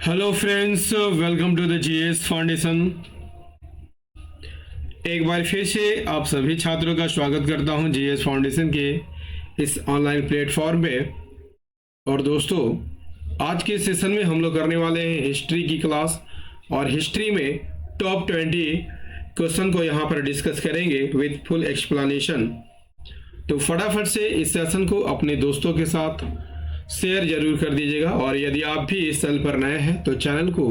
Hello friends, welcome to the GS foundation. एक बार फिर से आप सभी छात्रों का स्वागत करता हूं जीएस फाउंडेशन के इस ऑनलाइन प्लेटफॉर्म पे। और दोस्तों, आज के सेशन में हम लोग करने वाले हैं हिस्ट्री की क्लास, और हिस्ट्री में टॉप 20 क्वेश्चन को यहाँ पर डिस्कस करेंगे विद फुल एक्सप्लेनेशन। तो फटाफट से इस सेशन को अपने दोस्तों के साथ शेयर जरूर कर दीजिएगा, और यदि आप भी इस चैनल पर नए हैं तो चैनल को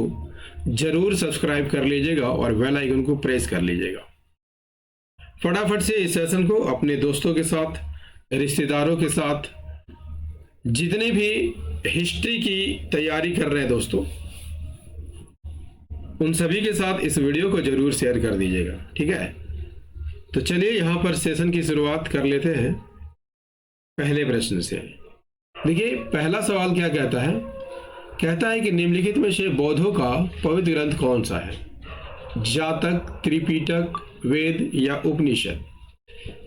जरूर सब्सक्राइब कर लीजिएगा और बेल आइकन को प्रेस कर लीजिएगा। फटाफट से इस सेशन को अपने दोस्तों के साथ, रिश्तेदारों के साथ, जितने भी हिस्ट्री की तैयारी कर रहे हैं दोस्तों, उन सभी के साथ इस वीडियो को जरूर शेयर कर दीजिएगा। ठीक है, तो चलिए यहाँ पर सेशन की शुरुआत कर लेते हैं पहले प्रश्न से। देखिए, पहला सवाल क्या कहता है? कहता है कि निम्नलिखित में से बौद्धों का पवित्र ग्रंथ कौन सा है? जातक, त्रिपिटक, वेद या उपनिषद?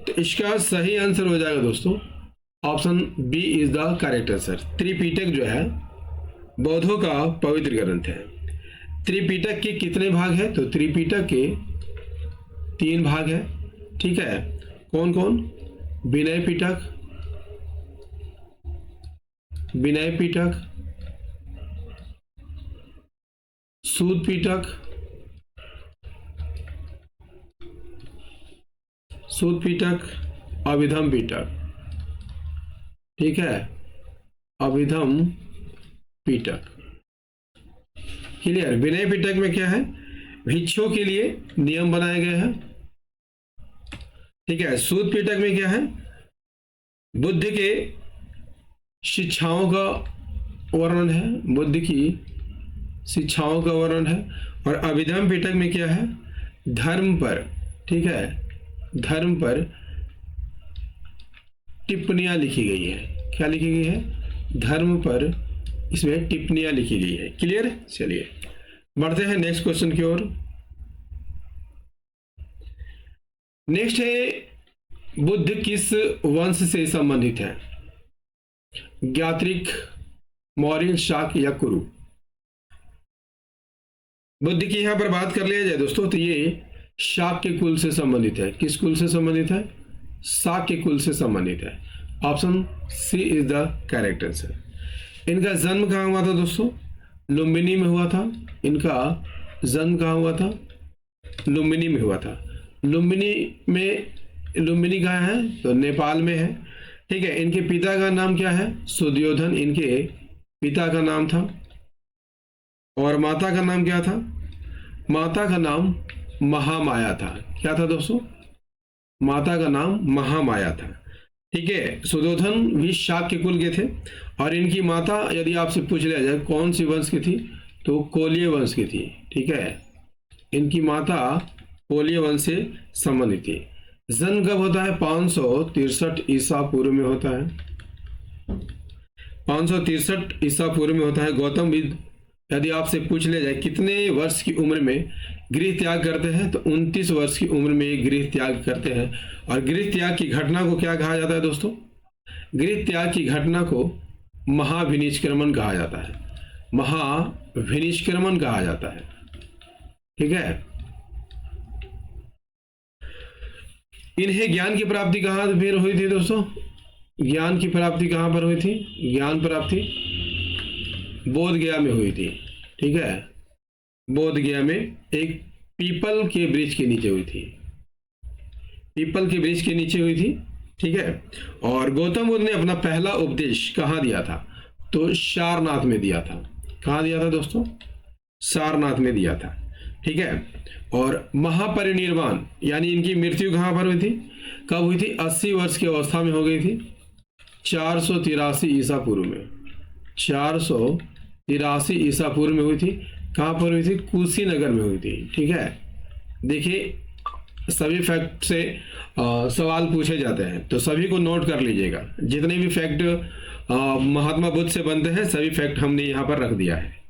तो इसका सही आंसर हो जाएगा दोस्तों option B is the correct answer. Tripitaka जो है बौद्धों का पवित्र ग्रंथ है। त्रिपिटक के कितने भाग है? तो त्रिपिटक के 3 भाग है। ठीक है, कौन कौन? विनय पिटक, विनय पिटक, सूत पिटक, सूत पिटक, अभिधम पिटक। ठीक है, अभिधम पिटक। क्लियर? विनय पिटक में क्या है? भिक्षुओं के लिए नियम बनाए गए हैं। ठीक है, सूत पिटक में क्या है? बुद्ध के शिक्षाओं का वर्णन है, बुद्ध की शिक्षाओं का वर्णन है। और अभिधम पिटक में क्या है? धर्म पर, ठीक है, धर्म पर टिप्पणियां लिखी गई है। क्या लिखी गई है? धर्म पर इसमें टिप्पणियां लिखी गई है। क्लियर? चलिए बढ़ते हैं नेक्स्ट क्वेश्चन की ओर। नेक्स्ट है, बुद्ध किस वंश से संबंधित है? ज्ञात्रिक, मौर्य, शाक या कुरु? बुद्ध की यहां पर बात कर लिया जाए दोस्तों तो ये शाक के कुल से संबंधित है। किस कुल से संबंधित है? शाक के कुल से संबंधित है। Option C is the correct answer. इनका जन्म कहां हुआ था दोस्तों? लुम्बिनी में हुआ था। इनका जन्म कहां हुआ था? लुम्बिनी में हुआ था। लुम्बिनी कहां है? तो नेपाल में है। ठीक है, इनके पिता का नाम क्या है? सुद्योधन इनके पिता का नाम था। और माता का नाम क्या था? माता का नाम महामाया था। क्या था दोस्तों? माता का नाम महामाया था। ठीक है, सुद्योधन भी शाक के कुल के थे। और इनकी माता, यदि आपसे पूछ लिया जाए कौन सी वंश की थी, तो कोलीय वंश की थी। ठीक है, इनकी माता कोलीय वंश से संबंधित थी। जन्म कब होता है? 563 ईसा पूर्व में होता है। 563 ईसा पूर्व में होता है। गौतम बुद्ध, यदि आपसे पूछ लिया जाए कितने वर्ष की उम्र में गृह त्याग करते हैं, तो 29 वर्ष की उम्र में गृह त्याग करते हैं। और गृह त्याग की घटना को क्या कहा जाता है दोस्तों? गृह त्याग की घटना को महाविनिष्क्रमण कहा जाता है। महाविनिष्क्रमण कहा जाता है। ठीक है, इन्हें ज्ञान की प्राप्ति कहाँ फिर हुई थी दोस्तों? ज्ञान की प्राप्ति कहाँ पर हुई थी? ज्ञान प्राप्ति बोध गया में हुई थी। ठीक है, बोध गया में एक पीपल के वृक्ष के नीचे हुई थी। पीपल के वृक्ष के नीचे हुई थी। ठीक है, और गौतम बुद्ध ने अपना पहला उपदेश कहाँ दिया था? तो सारनाथ में दिया था। कहाँ दिया था दोस्तों? सारनाथ में दिया था। ठीक है, और महापरिनिर्वाण यानी इनकी मृत्यु कहाँ पर हुई थी? कब हुई थी? 80 वर्ष की अवस्था में हो गई थी। 483 ईसा पूर्व में। 483 ईसा पूर्व में हुई थी। कहाँ पर हुई थी? कुशीनगर में हुई थी। ठीक है, देखिए सभी फैक्ट से सवाल पूछे जाते हैं, तो सभी को नोट कर लीजिएगा। जितने भी फैक्ट महात्मा बुद्ध से बनते हैं, सभी फैक्ट हमने यहाँ पर रख दिया है।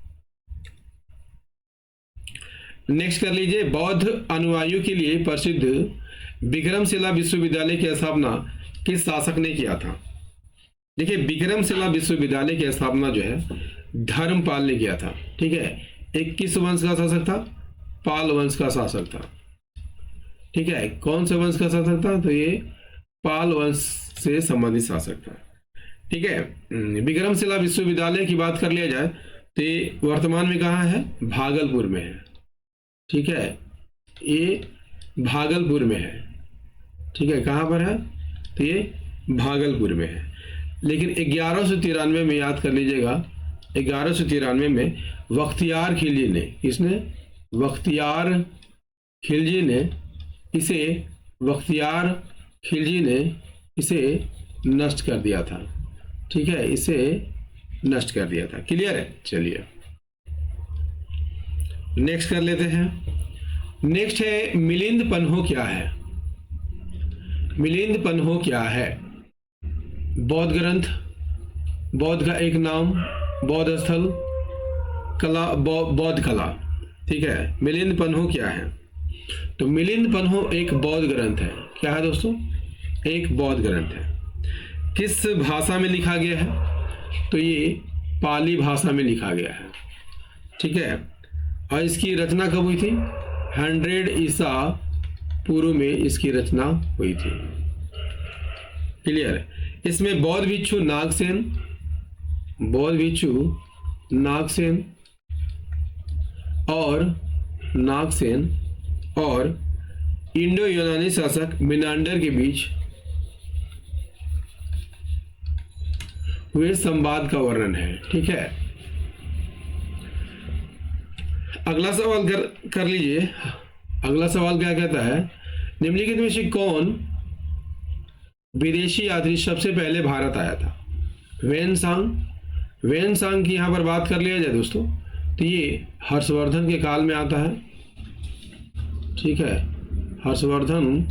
नेक्स्ट कर लीजिए, बौद्ध अनुयायियों के लिए प्रसिद्ध विक्रमशिला विश्वविद्यालय की स्थापना किस शासक ने किया था? देखिए, विक्रमशिला विश्वविद्यालय की स्थापना जो है धर्मपाल ने किया था। ठीक है, एक किस वंश का शासक था? पाल वंश का शासक था। ठीक है, कौन से वंश का शासक था? तो ये पाल वंश से संबंधित शासक था। ठीक है, विक्रमशिला विश्वविद्यालय की बात कर लिया जाए तो ये वर्तमान में कहाँ है? भागलपुर में है। ठीक है, ये भागलपुर में है। ठीक है, कहाँ पर है? तो ये भागलपुर में है। लेकिन 1193 में याद कर लीजिएगा, 1193 में बख्तियार खिलजी ने, किसने? बख्तियार खिलजी ने इसे नष्ट कर दिया था। ठीक है, इसे नष्ट कर दिया था। क्लियर है? चलिए नेक्स्ट कर लेते हैं। नेक्स्ट है मिलिंद पन्हो क्या है? मिलिंद पन्हो क्या है? बौद्ध ग्रंथ, बौद्ध का एक नाम, बौद्ध स्थल, कला, बौद्ध कला। ठीक है, मिलिंद पन्हो क्या है? तो मिलिंद पन्हो एक बौद्ध ग्रंथ है। क्या है दोस्तों? एक बौद्ध ग्रंथ है। किस भाषा में लिखा गया है? तो ये पाली भाषा में लिखा गया है। ठीक है, और इसकी रचना कब हुई थी? 100 ईसा पूर्व में इसकी रचना हुई थी। क्लियर है? इसमें बौद्ध भिक्षु नागसेन और इंडो यूनानी शासक मिनांडर के बीच हुए संवाद का वर्णन है। ठीक है, अगला सवाल कर लीजिए। अगला सवाल क्या कहता है? निम्नलिखित में से कौन विदेशी यात्री सबसे पहले भारत आया था? वेनसांग की यहां पर बात कर लिया जाए दोस्तों तो ये हर्षवर्धन के काल में आता है। ठीक है, हर्षवर्धन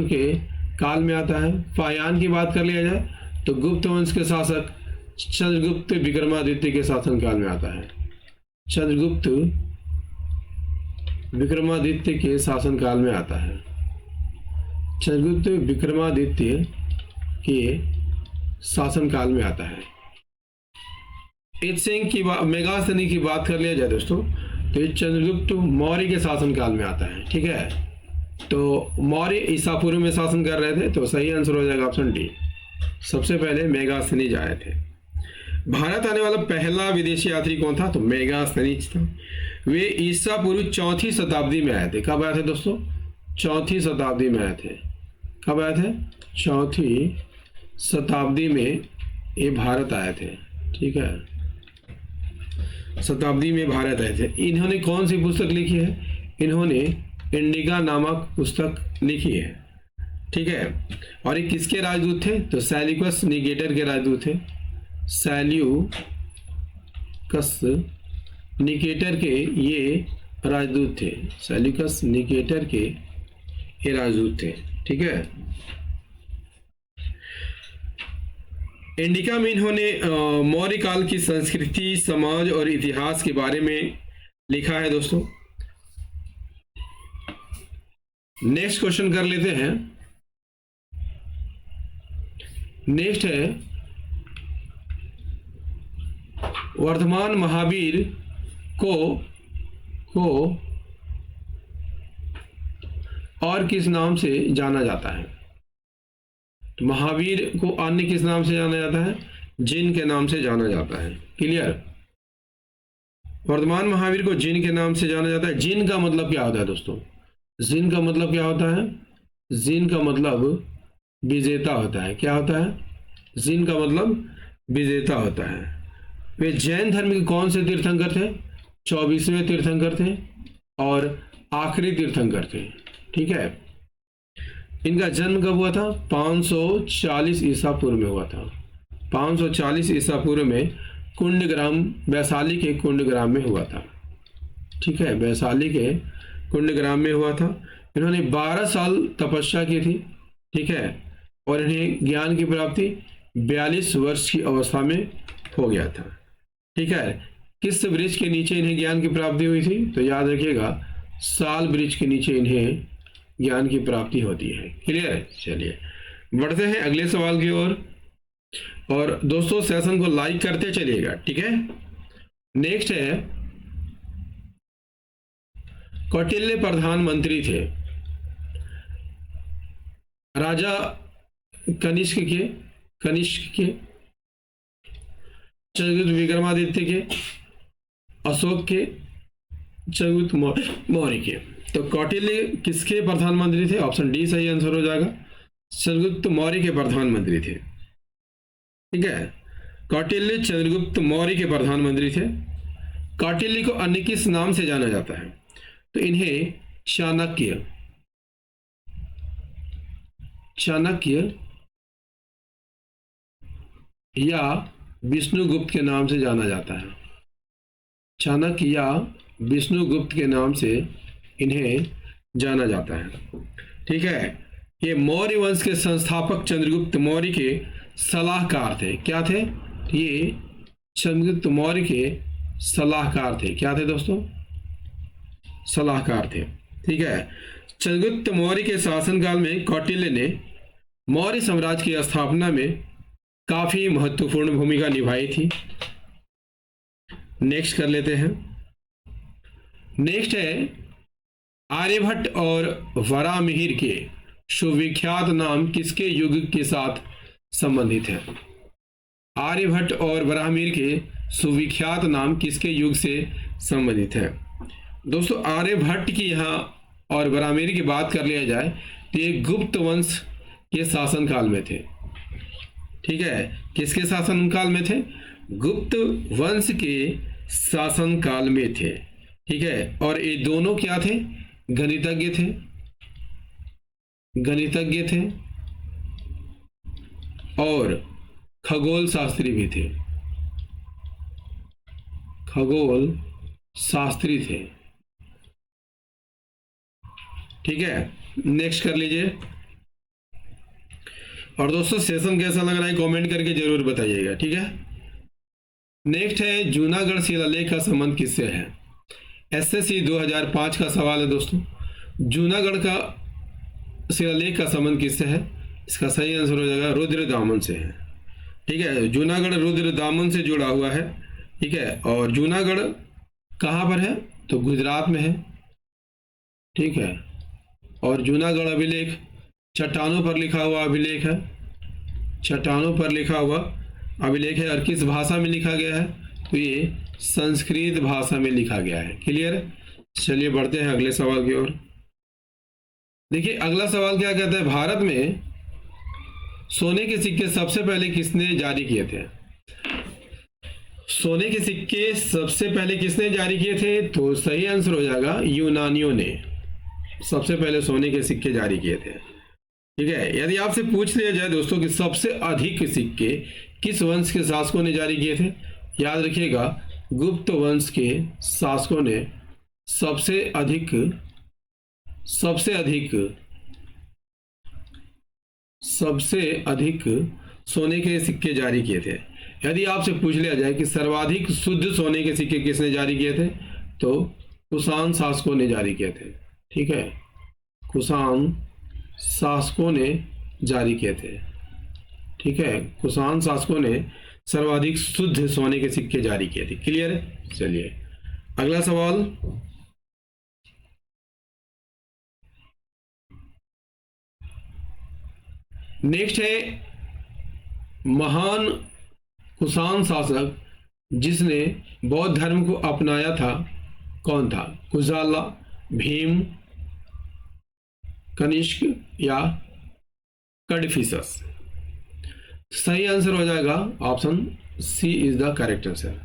के काल में आता है। फाहियान की बात कर लिया जाए तो गुप्त वंश के शासक चंद्रगुप्त विक्रमादित्य के शासन काल में आता है। चंद्रगुप्त विक्रमादित्य के शासन काल में आता है। चंद्रगुप्त विक्रमादित्य के शासन काल में आता है। सिंह की मेगास्थनी की बात कर लिया जाए दोस्तों तो ये चंद्रगुप्त मौर्य के शासन काल में आता है। ठीक है, तो मौर्य ईसा पूर्व में शासन कर रहे थे, तो सही आंसर हो जाएगा ऑप्शन डी। सबसे पहले मेगास्थनीज आए थे। भारत आने वाला पहला विदेशी यात्री कौन था? तो मेगास्थनीज था। वे ईसा पूर्व 4वीं शताब्दी में आए थे। कब आए थे दोस्तों? 4वीं शताब्दी में आए थे। कब आए थे? 4वीं शताब्दी में ये भारत आए थे। ठीक है, शताब्दी में भारत आए थे। इन्होंने कौन सी पुस्तक लिखी है? इन्होंने इंडिका नामक पुस्तक लिखी है। ठीक है, और ये किसके राजदूत थे? तो सैल्यूकस निकेटर के राजदूत थे। सैल्यूकस निकेटर के ये राजदूत थे। सैल्यूकस निकेटर के ये राजदूत थे। ठीक है, इंडिका में इन्होंने मौर्य काल की संस्कृति, समाज और इतिहास के बारे में लिखा है दोस्तों। नेक्स्ट क्वेश्चन कर लेते हैं। नेक्स्ट है वर्धमान महावीर को और किस नाम से जाना जाता है? तो महावीर को अन्य किस नाम से जाना जाता है? जिन के नाम से जाना जाता है। क्लियर? वर्धमान महावीर को जिन के नाम से जाना जाता है। जिन का मतलब क्या होता है दोस्तों? जिन का मतलब क्या होता है? जिन का मतलब विजेता होता है। क्या होता है? जिन का मतलब विजेता होता है। वे जैन धर्म के कौन से तीर्थंकर थे? 24वें तीर्थंकर थे और आखिरी तीर्थंकर थे। ठीक है, इनका जन्म कब हुआ था? 540 ईसा पूर्व में हुआ था। 540 ईसा पूर्व में कुंडग्राम, वैशाली के कुंडग्राम में हुआ था। ठीक है, वैशाली के कुंडग्राम में हुआ था। इन्होंने 12 साल तपस्या की थी। ठीक है, और इन्हें ज्ञान की प्राप्ति 42 वर्ष की अवस्था में हो गया था। ठीक है, किस वृक्ष के नीचे इन्हें ज्ञान की प्राप्ति हुई थी? तो याद रखिएगा, साल वृक्ष के नीचे इन्हें ज्ञान की प्राप्ति होती है। क्लियर है? चलिए बढ़ते हैं अगले सवाल की ओर। और दोस्तों सेशन को लाइक करते चलिएगा, ठीक है। नेक्स्ट है कौटिल्य प्रधानमंत्री थे राजा कनिष्क के, चंद्रगुप्त विक्रमादित्य के, अशोक के, चंद्रगुप्त मौर्य के। तो कौटिल्य किसके प्रधानमंत्री थे? ऑप्शन डी सही आंसर हो जाएगा, चंद्रगुप्त मौर्य के प्रधानमंत्री थे, ठीक है। कौटिल्य चंद्रगुप्त मौर्य के प्रधानमंत्री थे। कौटिल्य को अन्य किस नाम से जाना जाता है? तो इन्हें चाणक्य या विष्णुगुप्त के नाम से जाना जाता है। चाणक्य या विष्णुगुप्त के नाम से इन्हें जाना जाता है, ठीक है। ये मौर्य वंश के संस्थापक चंद्रगुप्त मौर्य के सलाहकार थे। क्या थे? ये चंद्रगुप्त मौर्य के सलाहकार थे। क्या थे दोस्तों? सलाहकार थे, ठीक है। चंद्रगुप्त मौर्य के शासनकाल में कौटिल्य ने मौर्य साम्राज्य की स्थापना में काफी महत्वपूर्ण भूमिका निभाई थी। नेक्स्ट कर लेते हैं। नेक्स्ट है आर्यभट्ट और वराहमिहिर के सुविख्यात नाम किसके युग के साथ संबंधित है? आर्यभट्ट और वराहमिहिर के सुविख्यात नाम किसके युग से संबंधित है? दोस्तों आर्यभट्ट की यहाँ और वराहमिहिर की बात कर लिया जाए तो ये गुप्त वंश के शासनकाल में थे, ठीक है। किसके शासनकाल में थे? गुप्त वंश के शासनकाल में थे, ठीक है। और ये दोनों क्या थे? गणितज्ञ थे और खगोल शास्त्री भी थे, खगोल शास्त्री थे, ठीक है। नेक्स्ट कर लीजिए। और दोस्तों सेशन कैसा लग रहा है कमेंट करके जरूर बताइएगा, ठीक है। नेक्स्ट है जूनागढ़ शिलालेख का संबंध किससे है? एसएससी 2005 का सवाल है दोस्तों। जूनागढ़ का शिलालेख का संबंध किससे है? इसका सही आंसर हो जाएगा रुद्रदामन से है, ठीक है। जूनागढ़ रुद्रदामन से जुड़ा हुआ है, ठीक है। और जूनागढ़ कहाँ पर है? तो गुजरात में है, ठीक है। और जूनागढ़ अभिलेख चट्टानों पर लिखा हुआ अभिलेख है, चट्टानों पर लिखा हुआ अभिलेख है। और किस भाषा में लिखा गया है? तो ये संस्कृत भाषा में लिखा गया है। क्लियर? चलिए बढ़ते हैं अगले सवाल की ओर। देखिए अगला सवाल क्या कहता है, भारत में सोने के सिक्के सबसे पहले किसने जारी किए थे? सोने के सिक्के सबसे पहले किसने जारी किए थे? तो सही आंसर हो जाएगा यूनानियों ने सबसे पहले सोने के सिक्के जारी किए थे, ठीक है। यदि आपसे पूछ लिया जाए दोस्तों कि सबसे अधिक सिक्के किस वंश के शासकों ने जारी किए थे, याद रखिएगा गुप्त वंश के शासकों ने सबसे अधिक सोने के सिक्के जारी किए थे। यदि आपसे पूछ लिया जाए कि सर्वाधिक शुद्ध सोने के सिक्के किसने जारी किए थे, तो कुषाण शासकों ने जारी किए थे, ठीक है। कुषाण शासकों ने जारी किए थे, ठीक है। कुषाण शासकों ने सर्वाधिक शुद्ध सोने के सिक्के जारी किए थे। क्लियर है? चलिए अगला सवाल। नेक्स्ट है महान कुषाण शासक जिसने बौद्ध धर्म को अपनाया था कौन था? कुजाला, भीम, कनिष्क या कड़फिसस? सही आंसर हो जाएगा option C is the correct answer.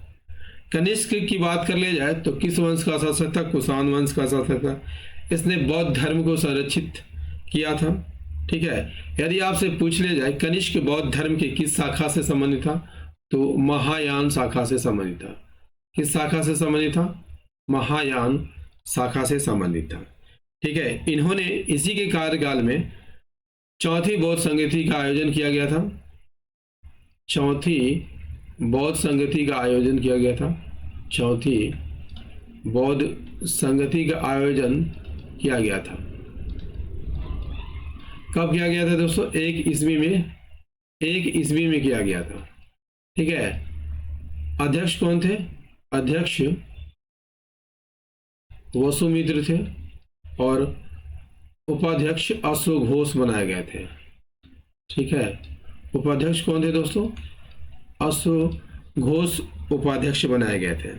Kanishka की बात कर लिया जाए तो किस वंश का शासक था? कुषाण वंश का शासक था। इसने बौद्ध धर्म को संरक्षित किया था, ठीक है। यदि आपसे पूछ लिया जाए कनिष्क बौद्ध धर्म के किस शाखा से संबंधित था, तो महायान शाखा से संबंधित था। किस शाखा से संबंधित था? महायान शाखा से संबंधित था, ठीक है। इन्होंने इसी के कार्यकाल में चौथी बौद्ध संगति का आयोजन किया गया था। चौथी बौद्ध संगति का आयोजन किया गया था। चौथी बौद्ध संगति का आयोजन किया गया था। कब किया गया था दोस्तों? 1 ईस्वी में 1 ईस्वी में किया गया था। ठीक है, अध्यक्ष कौन थे? अध्यक्ष वसुमित्र थे और उपाध्यक्ष अशोक घोष बनाए गए थे। ठीक है, उपाध्यक्ष कौन थे दोस्तों? अशोक घोष उपाध्यक्ष बनाए गए थे।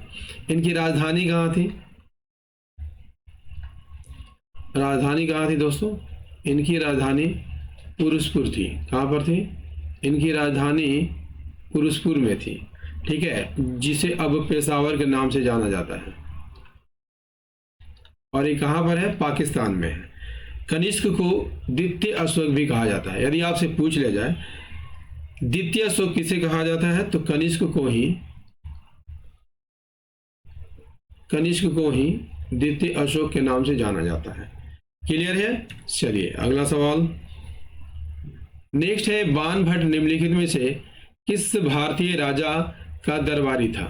इनकी राजधानी कहाँ थी? राजधानी कहाँ थी दोस्तों? इनकी राजधानी पुरुषपुर थी। कहाँ पर थी? इनकी राजधानी पुरुषपुर में थी। ठीक है, जिसे अब पेशावर के नाम से जाना जाता है। और ये कहाँ पर है? पाकिस्तान में है। कनिष्क को द्वितीय अशोक भी कहा जाता है। यदि आपसे पूछ लिया जाए द्वितीय अशोक किसे कहा जाता है, तो कनिष्क को ही द्वितीय अशोक के नाम से जाना जाता है। क्लियर है? चलिए अगला सवाल नेक्स्ट है, बाणभट्ट निम्नलिखित में से किस भारतीय राजा का दरबारी था?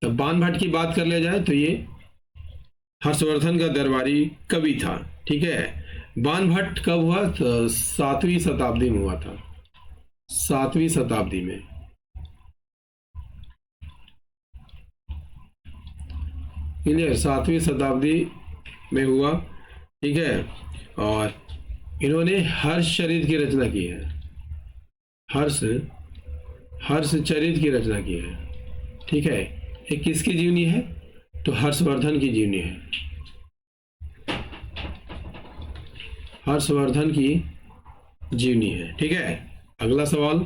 तो बाणभट्ट की बात कर लिया जाए तो ये हर्षवर्धन का दरबारी कवि था। ठीक है, बाणभट्ट कब हुआ? तो 7वीं शताब्दी में हुआ था। 7वीं शताब्दी में। क्लियर? 7वीं शताब्दी में हुआ। ठीक है, और इन्होंने हर्षचरित की रचना की है। हर्षचरित की रचना की है। ठीक है, ये किसकी जीवनी है? तो हर्षवर्धन की जीवनी है। हर्षवर्धन की जीवनी है। ठीक है, अगला सवाल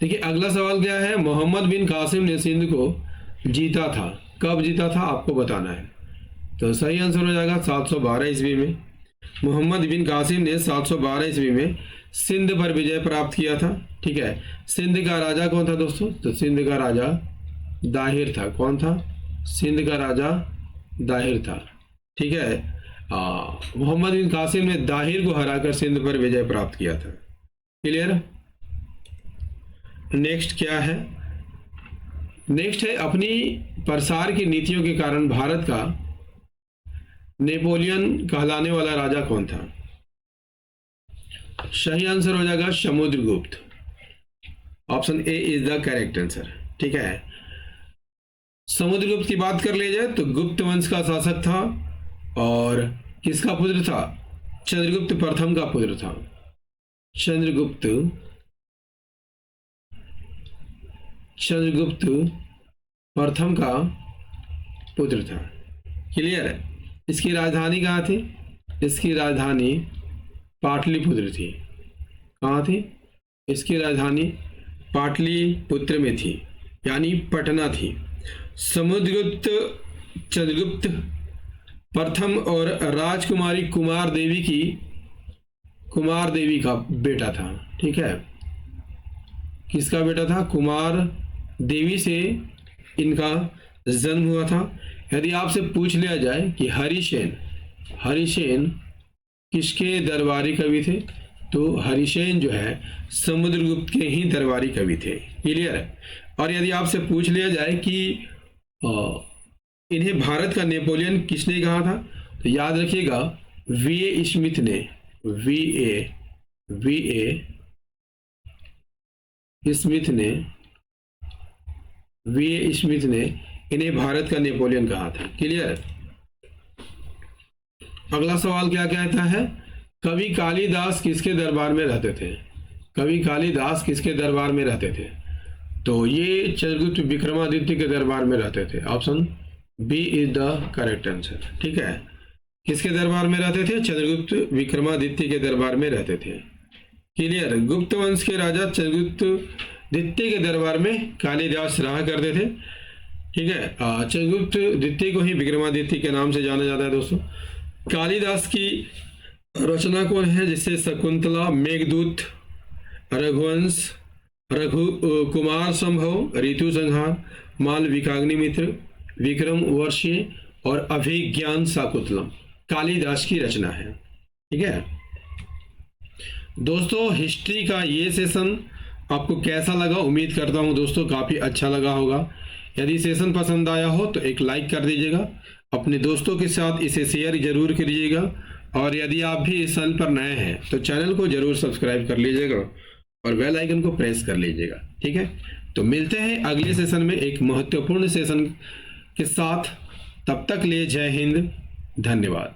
देखिए। अगला सवाल क्या है? मोहम्मद बिन कासिम ने सिंध को जीता था। कब जीता था आपको बताना है। तो सही आंसर हो जाएगा 712 ईस्वी में। मोहम्मद बिन कासिम ने 712 ईस्वी में सिंध पर विजय प्राप्त किया था। ठीक है, सिंध का राजा कौन था दोस्तों? तो सिंध का राजा दाहिर था। कौन था? सिंध का राजा दाहिर था। ठीक है, मोहम्मद बिन कासिम ने दाहिर को हराकर सिंध पर विजय प्राप्त किया था। क्लियर? नेक्स्ट क्या है? नेक्स्ट है, अपनी प्रसार की नीतियों के कारण भारत का नेपोलियन कहलाने वाला राजा कौन था? सही आंसर हो जाएगा Samudragupta. Option A is the correct answer. ठीक है, समुद्रगुप्त की बात कर ली जाए तो गुप्त वंश का शासक था और किसका पुत्र था? चंद्रगुप्त प्रथम का पुत्र था। चंद्रगुप्त प्रथम का पुत्र था। क्लियर है? इसकी राजधानी कहाँ थी? इसकी राजधानी पाटलिपुत्र थी। कहाँ थी? इसकी राजधानी पाटलिपुत्र में थी, यानी पटना थी। समुद्रगुप्त चंद्रगुप्त प्रथम और राजकुमारी कुमार देवी का बेटा था। ठीक है, किसका बेटा था? कुमार देवी से इनका जन्म हुआ था। यदि आपसे पूछ लिया जाए कि हरिसेन किसके दरबारी कवि थे, तो हरिसेन जो है समुद्रगुप्त के ही दरबारी कवि थे। क्लियर है? और यदि आपसे पूछ लिया जाए कि इन्हें भारत का नेपोलियन किसने कहा था, तो याद रखिएगा वी.ए. स्मिथ ने इन्हें भारत का नेपोलियन कहा था। क्लियर? अगला सवाल क्या कहता है? कवि कालिदास किसके दरबार में रहते थे? कवि कालिदास किसके दरबार में रहते थे? तो ये चंद्रगुप्त विक्रमादित्य के दरबार में रहते थे। Option B is the correct answer. ठीक है, किसके दरबार में रहते थे? चंद्रगुप्त विक्रमादित्य के दरबार में रहते थे। क्लियर? गुप्त वंश के राजा चंद्रगुप्त द्वितीय के दरबार में कालिदास रहा करते थे। ठीक है, चंद्रगुप्त द्वितीय को ही विक्रमादित्य के नाम से जाना जाता है दोस्तों। कालिदास की रचना कौन है जिससे शकुंतला, मेघदूत, रघुवंश, कुमार संभव, ऋतु संहार, मालविकाग्निमित्र, विक्रम वर्षीय और अभिज्ञान शाकुंतलम कालिदास की रचना है। ठीक है दोस्तों, हिस्ट्री का ये सेशन आपको कैसा लगा? उम्मीद करता हूँ दोस्तों काफ़ी अच्छा लगा होगा। यदि सेशन पसंद आया हो तो एक लाइक कर दीजिएगा, अपने दोस्तों के साथ इसे शेयर जरूर करिएगा और यदि आप भी इस चैनल पर नए हैं तो चैनल को जरूर सब्सक्राइब कर लीजिएगा और बेल आइकन को प्रेस कर लीजिएगा। ठीक है, तो मिलते हैं अगले सेशन में एक महत्वपूर्ण सेशन के साथ। तब तक लिए जय हिंद, धन्यवाद।